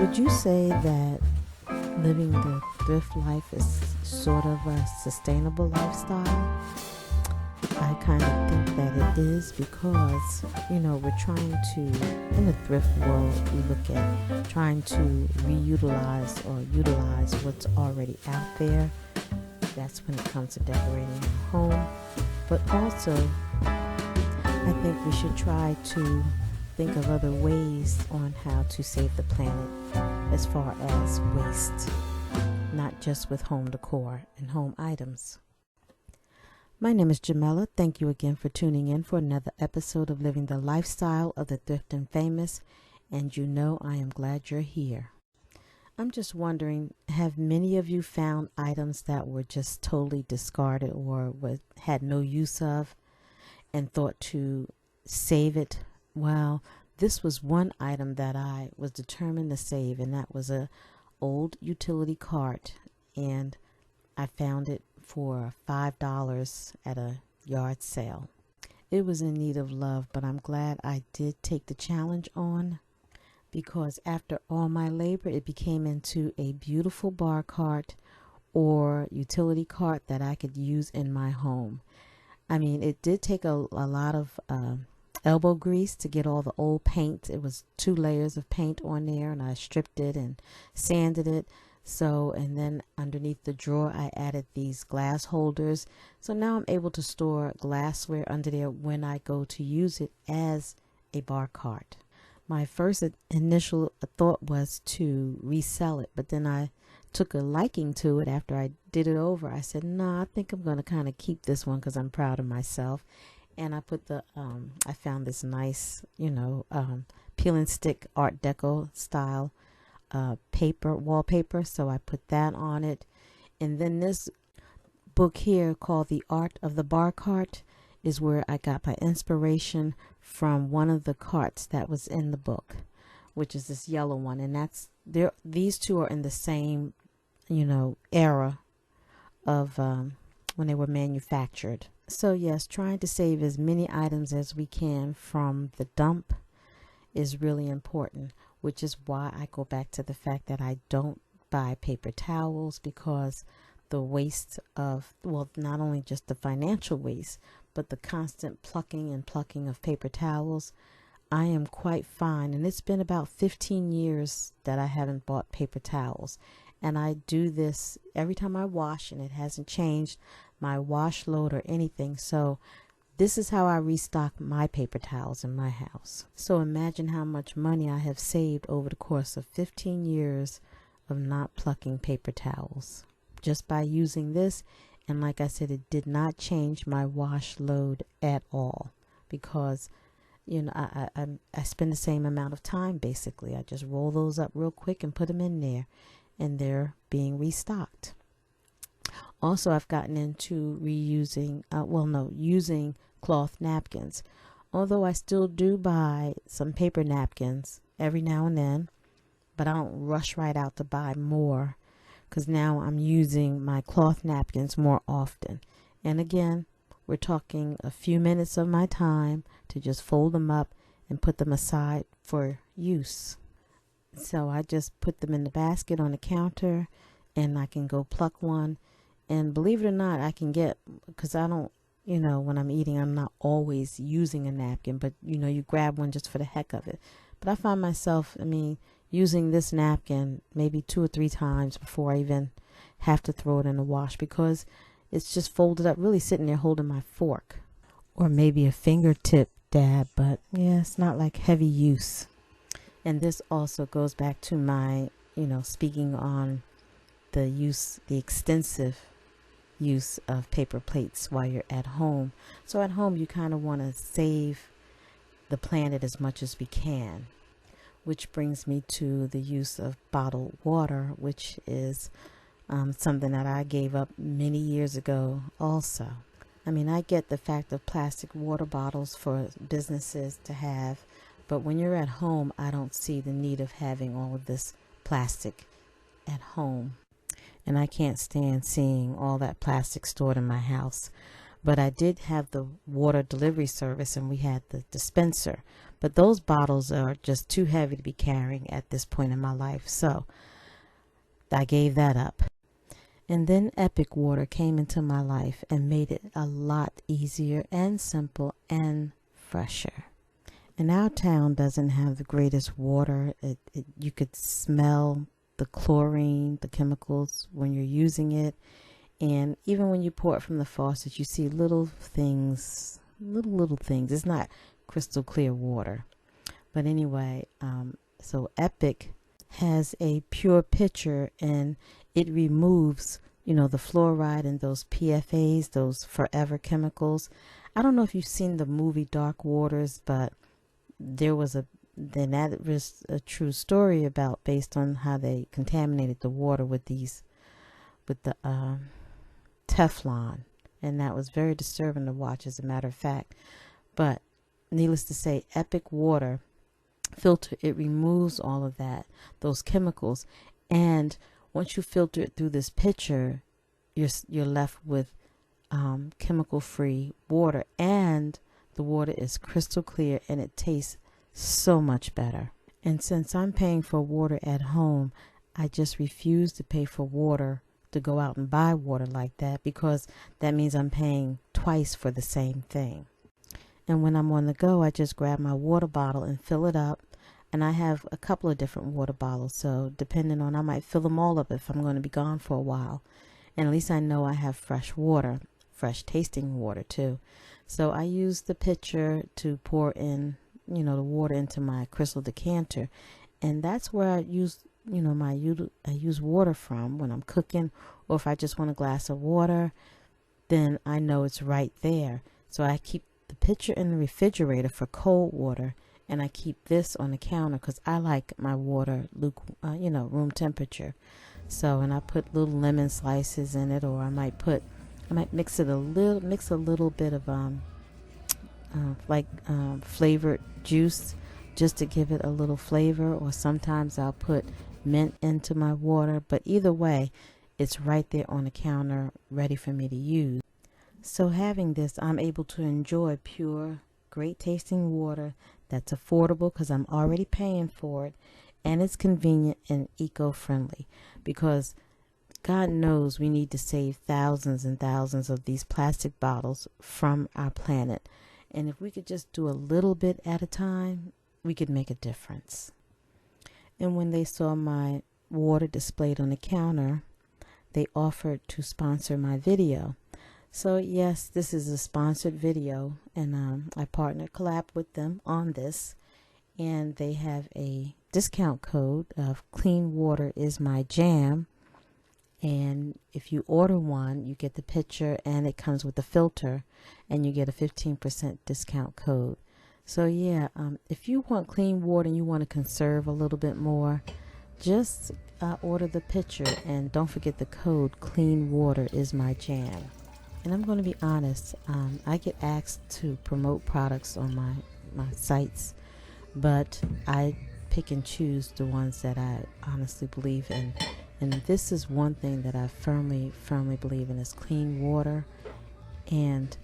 Would you say that living the thrift life is sort of a sustainable lifestyle? I kind of think that it is because, we're trying to, in the thrift world, we look at trying to reutilize or utilize what's already out there. That's when it comes to decorating a home. But also, I think we should try to think of other ways on how to save the planet as far as waste, not just with home decor and home items. My name is Jamela. Thank you again for tuning in for another episode of Living the Lifestyle of the Thrift and Famous, and I am glad you're here. I'm just wondering, have many of you found items that were just totally discarded or had no use of and thought to save it? Well, this was one item that I was determined to save, and that was a old utility cart, and I found it for $5 at a yard sale. It was in need of love, but I'm glad I did take the challenge on, because after all my labor, it became into a beautiful bar cart or utility cart that I could use in my home. I mean, it did take a lot of elbow grease to get all the old paint. It was 2 layers of paint on there, and I stripped it and sanded it. And then underneath the drawer, I added these glass holders. So now I'm able to store glassware under there when I go to use it as a bar cart. My first initial thought was to resell it, but then I took a liking to it after I did it over. I said, no, I think I'm going to kind of keep this one because I'm proud of myself. And I put I found this nice, peel and stick Art Deco style wallpaper, so I put that on it. And then this book here called The Art of the Bar Cart is where I got my inspiration from one of the carts that was in the book, which is this yellow one, and these two are in the same era of when they were manufactured. So yes, trying to save as many items as we can from the dump is really important, which is why I go back to the fact that I don't buy paper towels, because the waste of, not only just the financial waste, but the constant plucking of paper towels, I am quite fine. And it's been about 15 years that I haven't bought paper towels. And I do this every time I wash, and it hasn't changed my wash load or anything. So this is how I restock my paper towels in my house. So imagine how much money I have saved over the course of 15 years of not plucking paper towels just by using this. And like I said, it did not change my wash load at all, because I spend the same amount of time basically. I just roll those up real quick and put them in there, and they're being restocked. Also, I've gotten into using cloth napkins. Although I still do buy some paper napkins every now and then, but I don't rush right out to buy more, because now I'm using my cloth napkins more often. And again, we're talking a few minutes of my time to just fold them up and put them aside for use. So I just put them in the basket on the counter, and I can go pluck one. And believe it or not, I can get, because I don't, when I'm eating, I'm not always using a napkin, but you grab one just for the heck of it. But I find myself, using this napkin maybe 2 or 3 times before I even have to throw it in the wash, because it's just folded up, really sitting there holding my fork, or maybe a fingertip dab, but yeah, it's not like heavy use. And this also goes back to my, speaking on the extensive use of paper plates while you're at home. So at home, you kind of want to save the planet as much as we can, which brings me to the use of bottled water, which is something that I gave up many years ago also. I get the fact of plastic water bottles for businesses to have, but when you're at home, I don't see the need of having all of this plastic at home. And I can't stand seeing all that plastic stored in my house. But I did have the water delivery service, and we had the dispenser. But those bottles are just too heavy to be carrying at this point in my life. So I gave that up. And then Epic Water came into my life and made it a lot easier and simple and fresher. And our town doesn't have the greatest water. You could smell the chlorine, the chemicals when you're using it. And even when you pour it from the faucet, you see little things, little things. It's not crystal clear water. But anyway, so Epic has a pure pitcher, and it removes, you know, the fluoride and those PFAs, those forever chemicals. I don't know if you've seen the movie Dark Waters, but that was a true story about, based on how they contaminated the water with the Teflon, and that was very disturbing to watch, as a matter of fact. But needless to say, Epic Water filter, it removes all of that, those chemicals, and once you filter it through this pitcher, you're left with chemical free water, and the water is crystal clear and it tastes so much better. And since I'm paying for water at home, I just refuse to pay for water, to go out and buy water like that, because that means I'm paying twice for the same thing. And when I'm on the go, I just grab my water bottle and fill it up. And I have a couple of different water bottles, so depending on, I might fill them all up if I'm going to be gone for a while. And at least I know I have fresh water, fresh tasting water too. So I use the pitcher to pour in, you know, the water into my crystal decanter. And that's where I use, you know, I use water from when I'm cooking, or if I just want a glass of water, then I know it's right there. So I keep the pitcher in the refrigerator for cold water, and I keep this on the counter because I like my water room temperature. So, and I put little lemon slices in it, or I might mix a little bit of flavored juice, just to give it a little flavor, or sometimes I'll put mint into my water. But either way, it's right there on the counter ready for me to use. So having this, I'm able to enjoy pure, great tasting water that's affordable because I'm already paying for it, and it's convenient and eco-friendly, because God knows we need to save thousands and thousands of these plastic bottles from our planet. And if we could just do a little bit at a time, we could make a difference. And when they saw my water displayed on the counter, they offered to sponsor my video. So yes, this is a sponsored video, and I collab with them on this, and they have a discount code of CLEANWATERISMYJAM. And if you order one, you get the pitcher, and it comes with the filter, and you get a 15% discount code. So yeah, if you want clean water and you want to conserve a little bit more, just order the pitcher, and don't forget the code CLEANWATERISMYJAM. And I'm going to be honest, I get asked to promote products on my sites, but I pick and choose the ones that I honestly believe in. And this is one thing that I firmly believe in, is clean water, and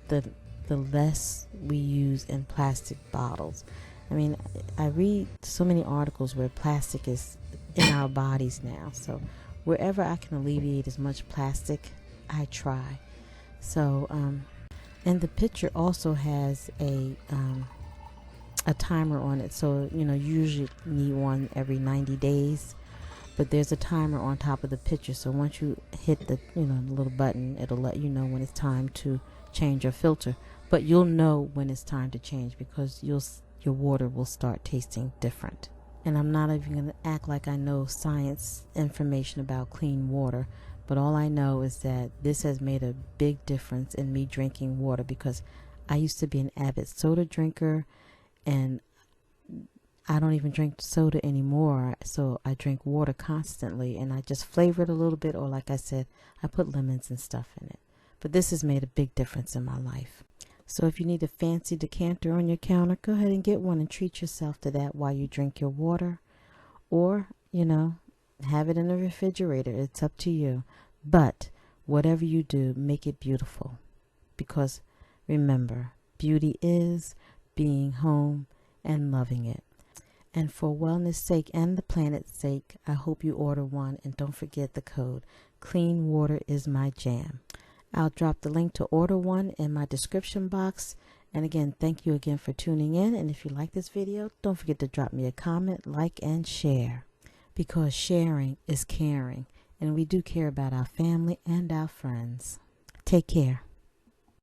the less we use in plastic bottles. I mean, I read so many articles where plastic is in our bodies now. So wherever I can alleviate as much plastic, I try. So, and the pitcher also has a timer on it. So, you know, you usually need one every 90 days. But there's a timer on top of the pitcher, so once you hit the little button, it'll let you know when it's time to change your filter. But you'll know when it's time to change, because your water will start tasting different. And I'm not even going to act like I know science information about clean water, but all I know is that this has made a big difference in me drinking water, because I used to be an avid soda drinker, and I don't even drink soda anymore, so I drink water constantly, and I just flavor it a little bit, or like I said, I put lemons and stuff in it. But this has made a big difference in my life. So if you need a fancy decanter on your counter, go ahead and get one and treat yourself to that while you drink your water. Or, have it in the refrigerator. It's up to you. But whatever you do, make it beautiful. Because remember, beauty is, being home and loving it. And for wellness sake and the planet's sake, I hope you order one, and don't forget the code CLEANWATERISMYJAM. I'll drop the link to order one in my description box. And again, thank you again for tuning in. And if you like this video, don't forget to drop me a comment, like, and share. Because sharing is caring. And we do care about our family and our friends. Take care.